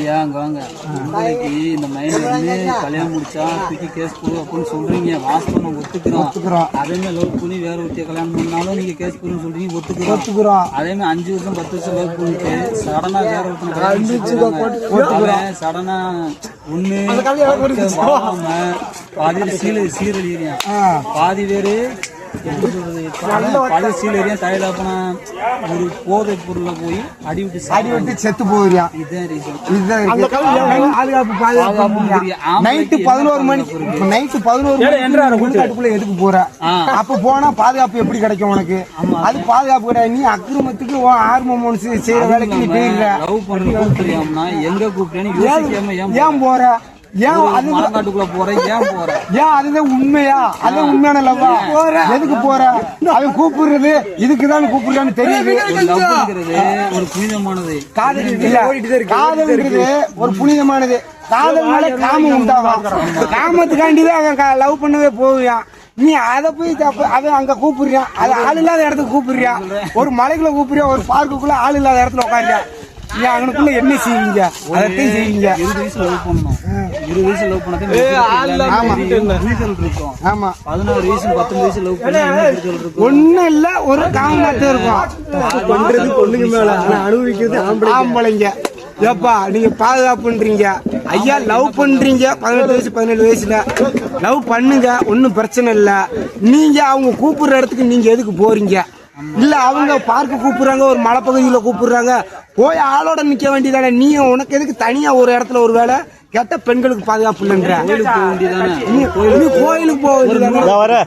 ஐயா அங்க வாங்க. உங்களுக்கு இந்த மைண்ட் வந்து கல்யாணம் முடிச்சா தூக்கி கேஸ் போடு அப்படின்னு சொல்றீங்க. வாஸ்தவம் ஒத்துக்கிறோம். அதே மாதிரி லவ் பண்ணி வேற ஒருத்திய கல்யாணம் பண்ணாலும் நீங்க கேஸ் போடுன்னு சொல்றீங்க. ஒத்துக்கிறோம். அதே மாதிரி 5 வருஷம் 10 வருஷம் லவ் பண்ணிட்டு சடனா வேற ஒருத்தனை சடனா ஒண்ணு பாதி சீரழியான் பாதி பேரு தலையில போனா ஒரு போதை பொருளை போய் அடி விட்டு செத்து போயிடுறான். நைட்டு 11 மணிக்குள்ள எதுக்கு போற? அப்ப போனா பாதுகாப்பு எப்படி கிடைக்கும் உனக்கு? அது பாதுகாப்பு கிடையாது. நீ அக்கிரமத்துக்கு ஆர்வம் செய்யற வேலைக்கு நீ போயிடுற. லவ் பண்றது தெரியாமனா எங்க கூப்பிட்டேன்னு ஏன் போற? காட்டுக்குள்ள போறேன் ஏன் அதுதான் உண்மையா? அதுதான் உண்மையான லவ்வா? எதுக்கு போற? அது கூப்பிடுறது இதுக்குதான் கூப்பிடுறான்னு தெரியுது. ஒரு புனிதமானது காதல்ன்றது ஒரு புனிதமானது. காதல்னால காமம் உண்டாகும். காமத்துக்காண்டிதான் அவன் லவ் பண்ணவே போவியான். நீ அதை போய் அவன் அங்க கூப்பிடுறான். அது ஆள் இல்லாத இடத்துக்கு கூப்பிடுறான். ஒரு மலைக்குள்ள கூப்பிடுறான். ஒரு பார்க்குள்ள ஆள் இல்லாத இடத்துல உட்காருறான். நீ அவனுக்குள்ள என்ன செய்வீங்க? அதையும் செய்வீங்க. 20 வயசுல லவ் பண்ணணும். 20 வயசுல லவ் பண்ணது இருக்கும். ஆமா 16 வயசு 19 வயசு லவ் பண்ண ஒண்ணும் இல்ல. ஒரு காமத்தை இருக்கும். பண்றது பொண்ணுங்க மேல அனுபவிக்கிறது ஆம்பளைங்க. ஏப்பா நீங்க பாதுகாப்புன்றீங்க ஐயா. லவ் பண்றீங்க 18 வயசு 17 வயசுல லவ் பண்ணுங்க. ஒன்னும் பிரச்சனை இல்ல. நீங்க அவங்க கூப்பிடுற இடத்துக்கு நீங்க எதுக்கு போறீங்க? இல்ல அவங்க பார்க்க கூப்பிடுறாங்க, ஒரு மலைப்பகுதியில கூப்பிடுறாங்க, போய் ஆளோட நிக்க வேண்டியதானே? நீ உனக்கு எதுக்கு தனியா ஒரு இடத்துல ஒரு வேலை கேட்ட? பெண்களுக்கு பாதுகாப்பு இல்லைன்ற கோயிலுக்கு போக வேண்டியதானே?